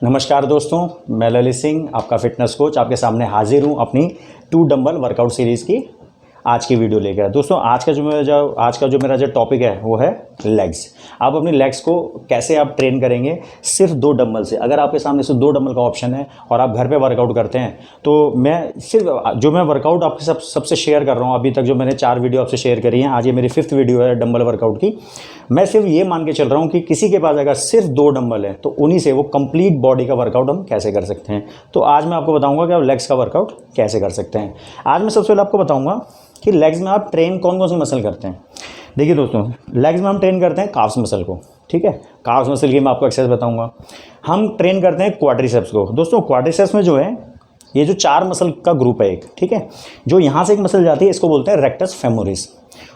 नमस्कार दोस्तों, मैं ललित सिंह, आपका फिटनेस कोच, आपके सामने हाजिर हूँ अपनी 2 डंबल वर्कआउट सीरीज़ की आज की वीडियो लेकर। दोस्तों आज का जो मेरा टॉपिक है वो है लेग्स। आप अपनी लेग्स को कैसे आप ट्रेन करेंगे सिर्फ 2 डंबल से। अगर आपके सामने सिर्फ 2 डंबल का ऑप्शन है और आप घर पे वर्कआउट करते हैं तो मैं सिर्फ जो मैं वर्कआउट आपके सबसे शेयर कर रहा हूँ, अभी तक जो मैंने 4 वीडियो आपसे शेयर करी हैं, आज ये मेरी 5th वीडियो है डंबल वर्कआउट की। मैं सिर्फ ये मान के चल रहा हूँ कि किसी के पास अगर सिर्फ 2 डंबल है तो उन्हीं से वो कंप्लीट बॉडी का वर्कआउट हम कैसे कर सकते हैं। तो आज मैं आपको बताऊंगा कि आप लेग्स का वर्कआउट कैसे कर सकते हैं। आज मैं सबसे पहले आपको बताऊंगा कि लेग्स में आप ट्रेन कौन कौन सी मसल करते हैं। देखिए दोस्तों, लेग्स में हम ट्रेन करते हैं काफ्स मसल को, ठीक है। काफ्स मसल की मैं आपको एक्सरसाइज बताऊंगा। हम ट्रेन करते हैं क्वाड्रिसेप्स को। दोस्तों क्वाड्रिसेप्स में जो है ये जो 4 मसल का ग्रुप है एक, ठीक है। जो यहाँ से एक मसल जाती है इसको बोलते हैं रेक्टस फेमोरिस,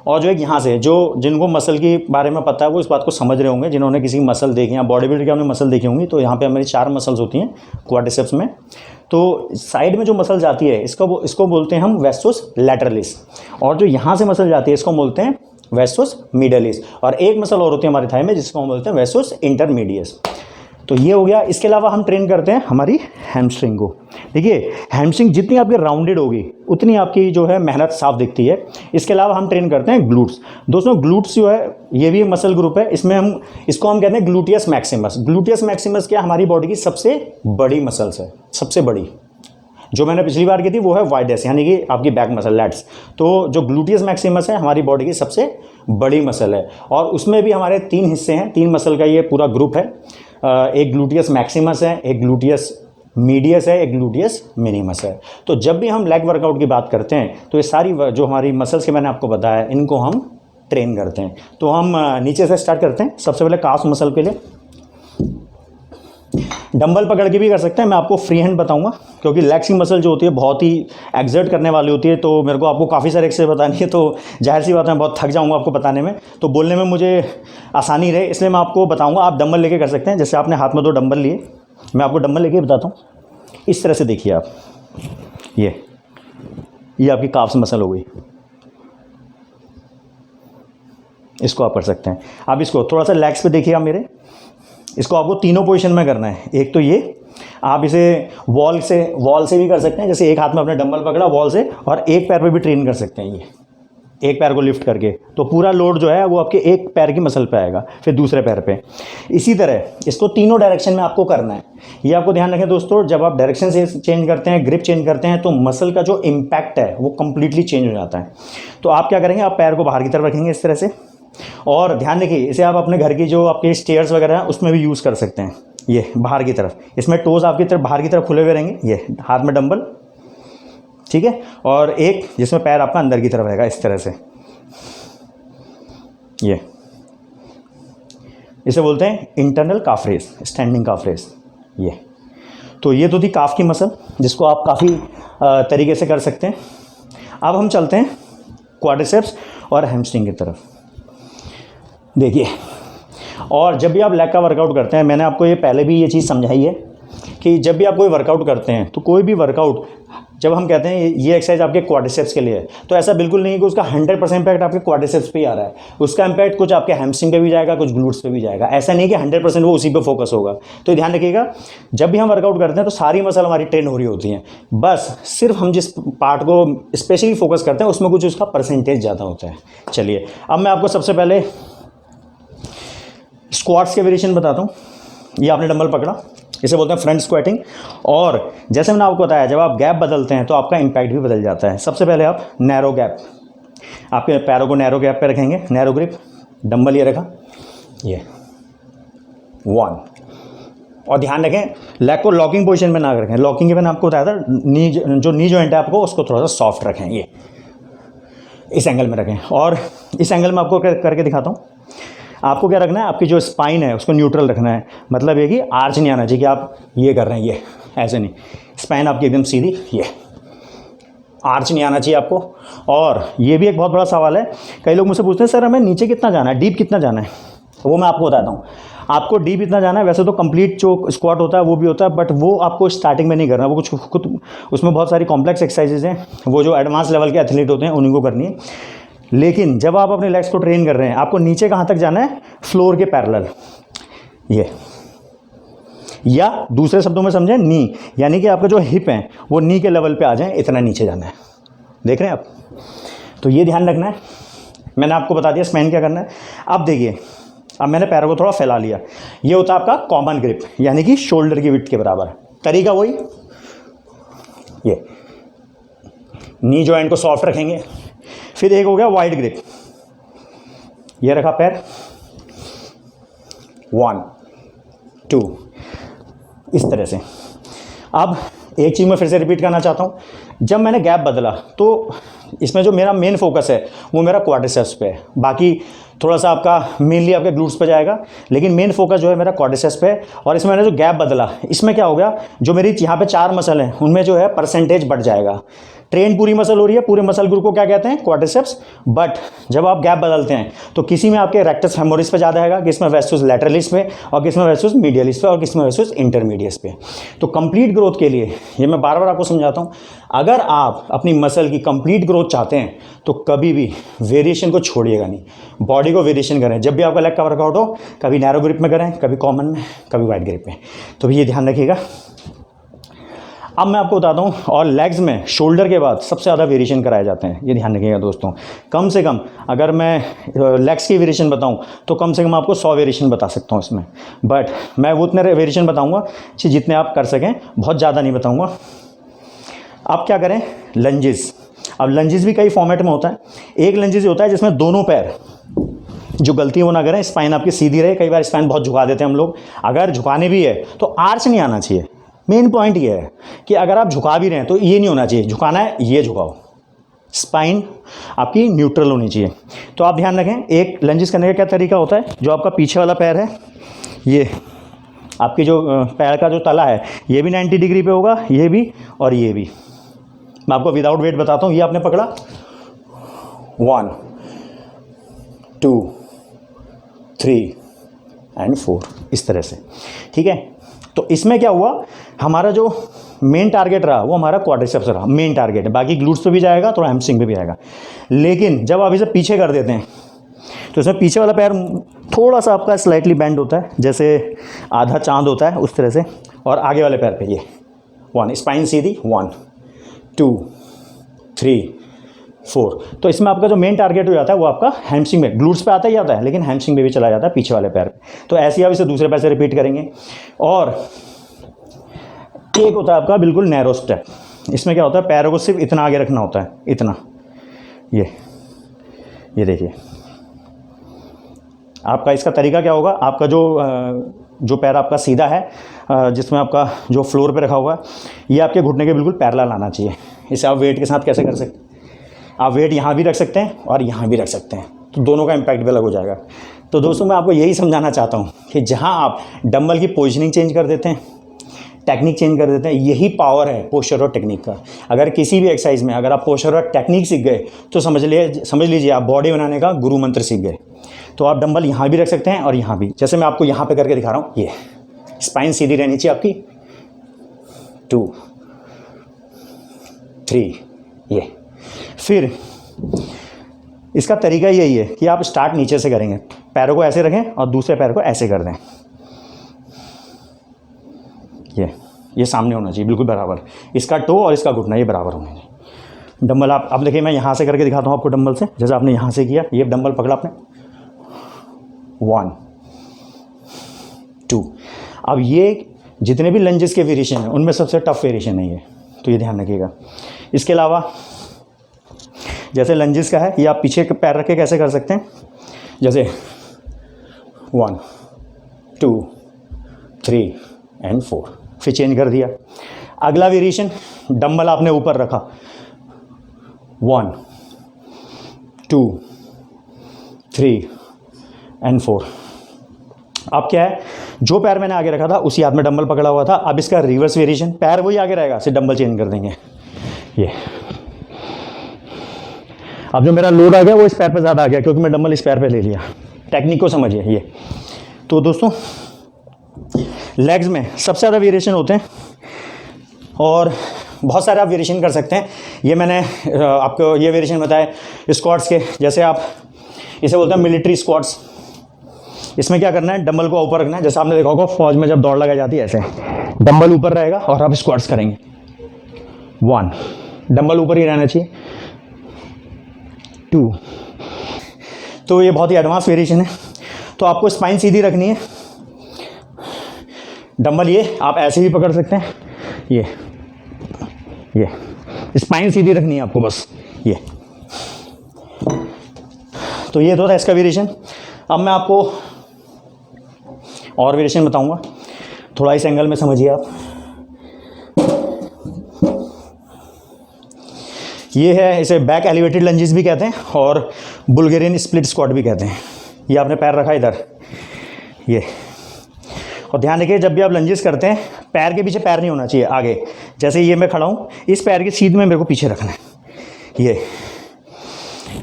और जो एक यहाँ से जिनको मसल के बारे में पता है वो इस बात को समझ रहे होंगे, जिन्होंने किसी मसल देखी या बॉडी बिल्डर की हमने मसल देखी होंगी। तो यहाँ पे हमारी 4 मसल्स होती हैं क्वाड्रिसेप्स में। तो साइड में जो मसल जाती है इसको बोलते हैं हम वेस्टस लैटरलिस, और जो यहाँ से मसल जाती है इसको बोलते हैं वेस्टस मीडियलिस, और एक मसल और होती है हमारी थाई में जिसको हम बोलते हैं वेस्टस इंटरमीडियस। तो ये हो गया। इसके अलावा हम ट्रेन करते हैं हमारी हैमस्ट्रिंग को। देखिए हैमस्ट्रिंग जितनी आपकी राउंडेड होगी उतनी आपकी जो है मेहनत साफ दिखती है। इसके अलावा हम ट्रेन करते हैं ग्लूट्स। दोस्तों ग्लूट्स जो है ये भी मसल ग्रुप है, इसमें इसको हम कहते हैं ग्लूटियस मैक्सिमस। ग्लूटियस मैक्सिमस क्या हमारी बॉडी की सबसे बड़ी मसल्स है, सबसे बड़ी। जो मैंने पिछली बार की थी वो है वाइडेस, यानी कि आपकी बैक मसल लैट्स। तो जो ग्लूटियस मैक्सिमस है हमारी बॉडी की सबसे बड़ी मसल है, और उसमें भी हमारे 3 हिस्से हैं, 3 मसल का ये पूरा ग्रुप है। एक ग्लूटियस मैक्सिमस है, एक ग्लूटियस मीडियस है, एक ग्लूटियस मिनिमस है। तो जब भी हम लेग वर्कआउट की बात करते हैं तो ये सारी जो हमारी मसल्स के मैंने आपको बताया इनको हम ट्रेन करते हैं। तो हम नीचे से स्टार्ट करते हैं। सबसे पहले काफ मसल के लिए डंबल पकड़ के भी कर सकते हैं। मैं आपको फ्री हैंड बताऊंगा क्योंकि लेग्स की मसल जो होती है बहुत ही एक्सर्ट करने वाली होती है, तो मेरे को आपको काफ़ी सारे एक्सरसाइज बतानी है, तो जाहिर सी बात है मैं बहुत थक जाऊंगा आपको बताने में, तो बोलने में मुझे आसानी रहे इसलिए मैं आपको बताऊंगा। आप डंबल लेके कर सकते हैं। जैसे आपने हाथ में 2 डंबल लिए, मैं आपको डंबल लेके बताता हूँ। इस तरह से देखिए आप, ये आपकी काफ्स मसल हो गई, इसको आप कर सकते हैं। आप इसको थोड़ा सा लेग्स पे देखिए आप मेरे, इसको आपको तीनों पोजीशन में करना है। एक तो ये आप इसे वॉल से भी कर सकते हैं, जैसे एक हाथ में अपने डंबल पकड़ा वॉल से, और एक पैर पे भी ट्रेन कर सकते हैं। ये एक पैर को लिफ्ट करके, तो पूरा लोड जो है वो आपके एक पैर की मसल पे आएगा, फिर दूसरे पैर पे। इसी तरह इसको तीनों डायरेक्शन में आपको करना है। ये आपको ध्यान रखें दोस्तों, जब आप डायरेक्शन से चेंज करते हैं, ग्रिप चेंज करते हैं, तो मसल का जो इम्पैक्ट है वो कंप्लीटली चेंज हो जाता है। तो आप क्या करेंगे, आप पैर को बाहर की तरफ रखेंगे इस तरह से, और ध्यान रखिए इसे आप अपने घर की जो आपके स्टेयर्स वगैरह हैं उसमें भी यूज़ कर सकते हैं। ये बाहर की तरफ, इसमें टोज आपकी तरफ बाहर की तरफ खुले हुए रहेंगे, ये हाथ में डंबल, ठीक है, और एक जिसमें पैर आपका अंदर की तरफ रहेगा इस तरह से। ये इसे बोलते हैं इंटरनल काफ रेस, स्टैंडिंग काफ रेस। ये तो ये तो थी काफ की मसल जिसको आप काफ़ी तरीके से कर सकते हैं। अब हम चलते हैं क्वाड्रिसेप्स और हैमस्ट्रिंग की तरफ। देखिए, और जब भी आप लेग का वर्कआउट करते हैं, मैंने आपको ये पहले भी ये चीज़ समझाई है कि जब भी आप कोई वर्कआउट करते हैं तो कोई भी वर्कआउट जब हम कहते हैं ये एक्सरसाइज आपके क्वाड्रिसेप्स के लिए है, तो ऐसा बिल्कुल नहीं है कि उसका 100% इम्पैक्ट आपके क्वाड्रिसेप्स पे ही आ रहा है। उसका इम्पैक्ट कुछ आपके हैमस्ट्रिंग पे भी जाएगा, कुछ ग्लूट्स पे भी जाएगा। ऐसा नहीं कि 100% वो उसी पे फोकस होगा। तो ध्यान रखिएगा, जब भी हम वर्कआउट करते हैं तो सारी मसल हमारी ट्रेन हो रही होती हैं, बस सिर्फ हम जिस पार्ट को स्पेशली फोकस करते हैं उसमें कुछ उसका परसेंटेज ज़्यादा होता है। चलिए अब मैं आपको सबसे पहले स्क्वाट्स के वेरिएशन बताता हूँ। ये आपने डंबल पकड़ा, इसे बोलते हैं फ्रंट स्क्वाटिंग, और जैसे मैंने आपको बताया जब आप गैप बदलते हैं तो आपका इम्पैक्ट भी बदल जाता है। सबसे पहले आप नैरो गैप, आपके पैरों को नैरो गैप पे रखेंगे, नैरो ग्रिप, डंबल ये रखा, ये 1, और ध्यान रखें लेग को लॉकिंग पोजीशन में ना रखें। लॉकिंग के मैंने आपको बताया था नी जॉइंट है आपको उसको थोड़ा सा सॉफ्ट रखें, ये इस एंगल में रखें, और इस एंगल में आपको करके दिखाता हूँ। आपको क्या रखना है, आपकी जो स्पाइन है उसको न्यूट्रल रखना है, मतलब ये कि आर्च नहीं आना चाहिए कि आप ये कर रहे हैं, ये ऐसे नहीं, स्पाइन आपकी एकदम सीधी, ये आर्च नहीं आना चाहिए आपको। और ये भी एक बहुत बड़ा सवाल है, कई लोग मुझसे पूछते हैं सर हमें नीचे कितना जाना है, डीप कितना जाना है, तो वो मैं आपको बताता हूँ। आपको डीप इतना जाना है, वैसे तो कंप्लीट जो स्क्वाट होता है वो भी होता है, बट वो आपको स्टार्टिंग में नहीं करना, वो कुछ खुद उसमें बहुत सारी कॉम्प्लेक्स एक्सरसाइजेज हैं, वो जो एडवांस लेवल के एथलीट होते हैं उन्हीं को करनी है। लेकिन जब आप अपने लेग्स को ट्रेन कर रहे हैं आपको नीचे कहाँ तक जाना है, फ्लोर के पैरेलल। या दूसरे शब्दों में समझें नी, यानी कि आपका जो हिप है वो नी के लेवल पे आ जाए, इतना नीचे जाना है। देख रहे हैं आप? तो ये ध्यान रखना है। मैंने आपको बता दिया स्पाइन क्या करना है। अब देखिए, अब मैंने पैरों को थोड़ा फैला लिया। ये होता है आपका कॉमन ग्रिप, यानी कि शोल्डर की विड्थ के बराबर। तरीका वही, ये नी जॉइंट को सॉफ्ट रखेंगे। फिर एक हो गया वाइड ग्रिप, ये रखा पैर, 1 2, इस तरह से। अब एक चीज़ मैं फिर से रिपीट करना चाहता हूँ, जब मैंने गैप बदला तो इसमें जो मेरा मेन फोकस है वो मेरा क्वाड्रिसेप्स पे है। बाकी थोड़ा सा आपका मेनली आपके ग्लूट्स पे जाएगा, लेकिन मेन फोकस जो है मेरा क्वाड्रिसेप्स पे है। और इसमें मैंने जो गैप बदला, इसमें क्या हो गया, जो मेरी यहाँ पे 4 मसल हैं उनमें जो है परसेंटेज बढ़ जाएगा। ट्रेन पूरी मसल हो रही है, पूरे मसल ग्रुप को क्या कहते हैं, क्वाड्रिसेप्स। बट जब आप गैप बदलते हैं तो किसी में आपके रेक्टस फेमोरिस पे ज़्यादा आएगा, किसमें वेस्टस लैटरलिस पे, और किसमें वेस्टस मीडियलिस पे, और किसमें वेस्टस इंटरमीडियस पे। तो कंप्लीट ग्रोथ के लिए ये मैं बार बार आपको समझाता हूँ, अगर आप अपनी मसल की कंप्लीट ग्रोथ चाहते हैं तो कभी भी वेरिएशन को छोड़िएगा नहीं, बॉडी को वेरिएशन करें। जब भी आपका लेग का वर्कआउट हो, कभी नैरो ग्रिप में करें, कभी कॉमन में, कभी वाइड ग्रिप में। तो भी ये ध्यान रखिएगा। अब मैं आपको बताता हूँ, और लेग्स में शोल्डर के बाद सबसे ज़्यादा वेरिएशन कराए जाते हैं, ये ध्यान रखिएगा दोस्तों। कम से कम अगर मैं लेग्स की वेरिएशन बताऊँ तो कम से कम आपको 100 वेरिएशन बता सकता हूँ इसमें। बट मैं वो उतने वेरिएशन बताऊँगा कि जितने आप कर सकें, बहुत ज़्यादा नहीं बताऊँगा। आप क्या करें, लंजेस। अब लंजेस भी कई फॉर्मेट में होता है। एक लंजेस होता है जिसमें दोनों पैर, जो गलती वो ना करें, स्पाइन आपकी सीधी रहे। कई बार स्पाइन बहुत झुका देते हैं हम लोग। अगर झुकाने भी है तो आर्च नहीं आना चाहिए। मेन पॉइंट ये है कि अगर आप झुका भी रहे हैं तो ये नहीं होना चाहिए, झुकाना है ये झुकाओ, स्पाइन आपकी न्यूट्रल होनी चाहिए। तो आप ध्यान रखें, एक लंजेस करने का क्या तरीका होता है, जो आपका पीछे वाला पैर है, ये आपकी जो पैर का जो तला है ये भी 90 डिग्री पे होगा, ये भी और ये भी। मैं आपको विदाउट वेट बताता हूँ। ये आपने पकड़ा, 1 2 3 एंड 4, इस तरह से, ठीक है। तो इसमें क्या हुआ, हमारा जो मेन टारगेट रहा वो हमारा क्वाड्रिसेप्स रहा, मेन टारगेट है। बाकी ग्लूट्स पे भी जाएगा, थोड़ा हैमस्ट्रिंग पे भी आएगा। लेकिन जब आप इसे पीछे कर देते हैं तो इसमें पीछे वाला पैर थोड़ा सा आपका स्लाइटली बेंड होता है, जैसे आधा चांद होता है उस तरह से। और आगे वाले पैर पे ये 1, स्पाइन सीधी, 1 2 3 4। तो इसमें आपका जो मेन टारगेट हो जाता है वो आपका हैमस्ट्रिंग में, ग्लूट्स पे आता ही आता है, लेकिन हैमस्ट्रिंग में भी चला जाता है पीछे वाले पैर पे। तो ऐसे ही आप इसे दूसरे पैर से रिपीट करेंगे। और एक होता है आपका बिल्कुल नैरो स्टेप। इसमें क्या होता है, पैरों को सिर्फ इतना आगे रखना होता है, इतना, ये देखिए। आपका इसका तरीका क्या होगा, आपका जो पैर आपका सीधा है, जिसमें आपका जो फ्लोर पे रखा हुआ है, ये आपके घुटने के बिल्कुल पैरेलल आना चाहिए। इसे आप वेट के साथ कैसे कर सकते हैं, आप वेट यहाँ भी रख सकते हैं और यहाँ भी रख सकते हैं, तो दोनों का इम्पैक्ट भी अलग हो जाएगा। तो दोस्तों मैं आपको यही समझाना चाहता हूँ कि जहाँ आप डंबल की पोजीशनिंग चेंज कर देते हैं, टेक्निक चेंज कर देते हैं, यही पावर है पोस्चर और टेक्निक का। अगर किसी भी एक्सरसाइज में अगर आप पोस्चर और टेक्निक सीख गए तो समझ लीजिए आप बॉडी बनाने का गुरु मंत्र सीख गए। तो आप डंबल यहाँ भी रख सकते हैं और यहाँ भी, जैसे मैं आपको यहाँ पे करके दिखा रहा हूँ। ये स्पाइन सीधी रहनी चाहिए आपकी, 2 3, ये। फिर इसका तरीका यही है कि आप स्टार्ट नीचे से करेंगे, पैरों को ऐसे रखें और दूसरे पैर को ऐसे कर दें। ये सामने होना चाहिए बिल्कुल बराबर, इसका टो और इसका घुटना ये बराबर होना चाहिए। डंबल आप अब देखिए, मैं यहाँ से करके दिखाता हूँ आपको डंबल से। जैसे आपने यहाँ से किया, ये डंबल पकड़ा आपने, 1 2। अब ये जितने भी लंजेस के वेरिएशन हैं उनमें सबसे टफ वेरिएशन है ये, तो ये ध्यान रखिएगा। इसके अलावा जैसे लंजेस का है, ये आप पीछे पैर रख के कैसे कर सकते हैं, जैसे 1 2 3 एंड 4, फिर चेंज कर दिया। अगला वेरिएशन, डंबल आपने ऊपर रखा, 1 2 3 एंड 4। अब क्या है, जो पैर मैंने आगे रखा था उसी हाथ में डंबल पकड़ा हुआ था। अब इसका रिवर्स वेरिएशन, पैर वही आगे रहेगा, सिर्फ डंबल चेंज कर देंगे। ये अब जो मेरा लोड आ गया वो इस पैर पे ज़्यादा आ गया, क्योंकि मैं डंबल इस पैर पे ले लिया। टेक्निक को समझिए ये। तो दोस्तों लेग्स में सबसे ज़्यादा वेरिएशन होते हैं और बहुत सारे आप वेरिएशन कर सकते हैं। ये मैंने आपको ये वेरिएशन बताया स्क्वाट्स के, जैसे आप इसे बोलते हैं मिलिट्री स्क्वाट्स। इसमें क्या करना है, डंबल को ऊपर रखना है। जैसे आपने देखा होगा फौज में जब दौड़ लगाई जाती है, ऐसे डंबल ऊपर रहेगा और आप स्क्वाट्स करेंगे। 1, डंबल ऊपर ही रहना चाहिए। 2, तो ये बहुत ही एडवांस वेरिएशन है। तो आपको स्पाइन सीधी रखनी है। डंबल ये आप ऐसे भी पकड़ सकते हैं, ये स्पाइन सीधी रखनी है आपको बस, ये। तो ये तो था इसका वेरिएशन। अब मैं आपको और वेरिएशन बताऊंगा, थोड़ा इस एंगल में समझिए आप। ये है, इसे बैक एलिवेटेड लंजेस भी कहते हैं और बुल्गेरियन स्प्लिट स्क्वाट भी कहते हैं। ये आपने पैर रखा इधर, ये। और ध्यान रखिए जब भी आप लंजेस करते हैं, पैर के पीछे पैर नहीं होना चाहिए, आगे। जैसे ये मैं खड़ा हूँ, इस पैर की सीध में मेरे को पीछे रखना है, ये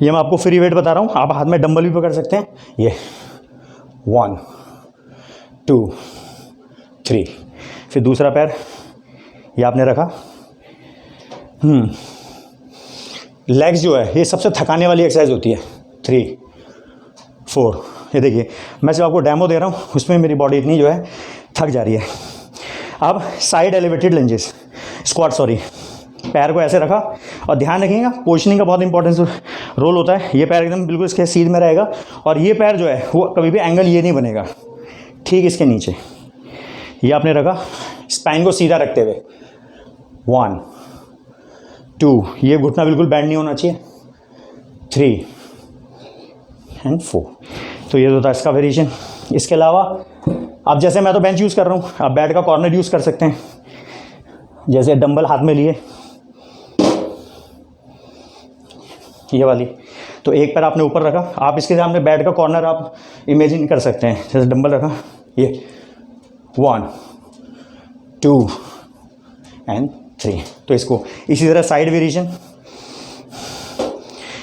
मैं आपको फ्री वेट बता रहा हूँ। आप हाथ में डंबल भी पकड़ सकते हैं, ये 1, 2, 3। फिर दूसरा पैर ये आपने रखा। लेग्स जो है ये सबसे थकाने वाली एक्सरसाइज होती है। 3, 4, ये देखिए मैं सिर्फ आपको डेमो दे रहा हूँ, उसमें मेरी बॉडी इतनी जो है थक जा रही है। अब साइड एलिवेटेड लंजेस स्क्वाट, पैर को ऐसे रखा और ध्यान रखिएगा पोजिशनिंग का बहुत इंपॉर्टेंस रोल होता है। ये पैर एकदम बिल्कुल इसके सीध में रहेगा और ये पैर जो है वो कभी भी एंगल ये नहीं बनेगा, ठीक इसके नीचे। ये आपने रखा, स्पाइन को सीधा रखते हुए। 1, 2, ये घुटना बिल्कुल बैंड नहीं होना चाहिए। 3 एंड 4। तो ये तो था इसका वेरिएशन। इसके अलावा अब जैसे मैं तो बेंच यूज़ कर रहा हूँ, आप बेड का कॉर्नर यूज़ कर सकते हैं। जैसे डंबल हाथ में लिए, ये वाली, तो एक पैर आपने ऊपर रखा, आप इसके सामने बेड का कॉर्नर आप इमेजिन कर सकते हैं। जैसे डंबल रखा, ये 1, 2 एंड 3। तो इसको इसी तरह साइड वेरिएशन।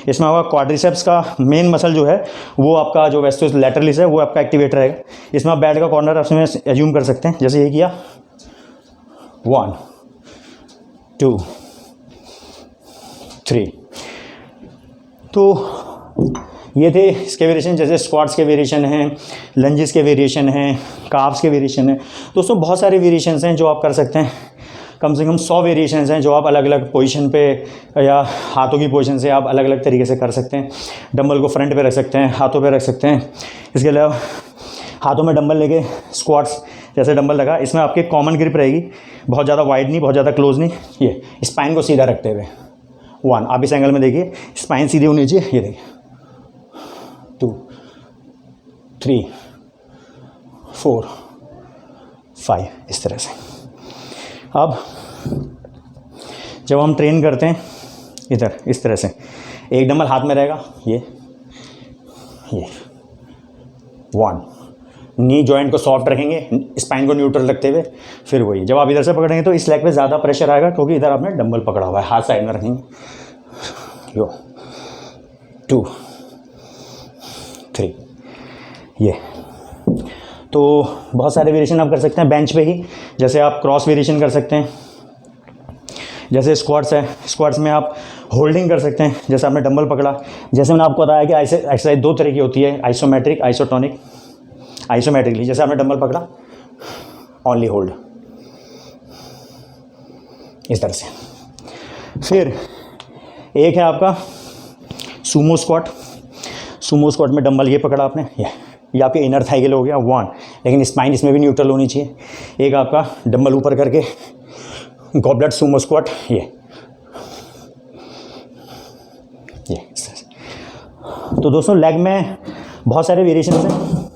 इसमें आपका क्वाड्रिसेप्स का मेन मसल जो है वो आपका जो वेस्टोस लैटरलिस है वो आपका एक्टिवेट रहेगा। इसमें आप बेड का कॉर्नर आपने एज्यूम कर सकते हैं। जैसे ये किया, 1, 2, 3। तो ये थे इसके वेरिएशन। जैसे स्क्वाट्स के वेरिएशन हैं, लंजेस के वेरिएशन हैं, काफ्स के वेरिएशन हैं। दोस्तों बहुत सारे वेरिएशंस हैं जो आप कर सकते हैं। कम से कम 100 वेरिएशंस हैं जो आप अलग अलग पोजीशन पे या हाथों की पोजीशन से आप अलग अलग तरीके से कर सकते हैं। डंबल को फ्रंट पे रख सकते हैं, हाथों पे रख सकते हैं। इसके अलावा हाथों में डंबल लेके स्क्वाट्स, जैसे डंबल लगा, इसमें आपकी कॉमन ग्रिप रहेगी, बहुत ज़्यादा वाइड नहीं, बहुत ज़्यादा क्लोज नहीं। ये स्पाइन को सीधा रखते हुए 1, आप इस एंगल में देखिए, स्पाइन सीधी होनी चाहिए। ये देखिए 2, 3, 4, 5, इस तरह से। अब जब हम ट्रेन करते हैं इधर इस तरह से, एक डंबल हाथ में रहेगा, ये 1, नी जॉइंट को सॉफ्ट रखेंगे, स्पाइन को न्यूट्रल रखते हुए। फिर वही जब आप इधर से पकड़ेंगे तो इस लेग पे ज़्यादा प्रेशर आएगा क्योंकि इधर आपने डंबल पकड़ा हुआ है, हाथ साइड में रखेंगे। 2, 3, ये। तो बहुत सारे वेरिएशन आप कर सकते हैं बेंच पे ही। जैसे आप क्रॉस वेरिएशन कर सकते हैं, जैसे स्क्वाट्स है, स्क्वाट्स में आप होल्डिंग कर सकते हैं। जैसे आपने डंबल पकड़ा, जैसे मैंने आपको बताया कि ऐसे एक्सरसाइज 2 तरह की होती है, आइसोमेट्रिक, आइसोटोनिक। आइसोमेट्रिकली जैसे आपने डंबल पकड़ा, ओनली होल्ड, इस तरह से। फिर एक है आपका सूमो स्क्वाट। सूमो स्क्वाट में डंबल ये पकड़ा आपने, ये आपके इनर थाई के लिए हो गया 1, लेकिन स्पाइन इसमें भी न्यूट्रल होनी चाहिए। एक आपका डंबल ऊपर करके गॉबलेट सूमो स्क्वाट, ये इस तरह से। तो दोस्तों लेग में बहुत सारे वेरिएशंस हैं,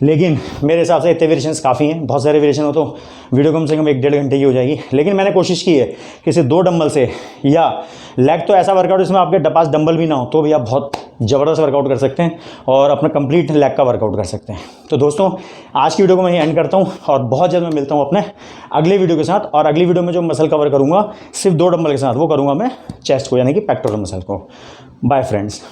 लेकिन मेरे हिसाब से इतने वेरिएशंस काफ़ी हैं। बहुत सारे वेरिएशन हो तो वीडियो कम से कम 1-1.5 घंटे की हो जाएगी। लेकिन मैंने कोशिश की है कि सिर्फ 2 डंबल से, या लेग तो ऐसा वर्कआउट जिसमें आपके पास डंबल भी ना हो तो भी आप बहुत ज़बरदस्त वर्कआउट कर सकते हैं और अपना कंप्लीट लेग का वर्कआउट कर सकते हैं। तो दोस्तों आज की वीडियो को मैं यहीं एंड करता हूँ और बहुत जल्द मैं मिलता हूँ अपने अगले वीडियो के साथ। और अगली वीडियो में जो मसल कवर करूँगा सिर्फ 2 डंबल के साथ, वो करूँगा मैं चेस्ट को, यानी कि पेक्टोरल मसल को। Bye friends.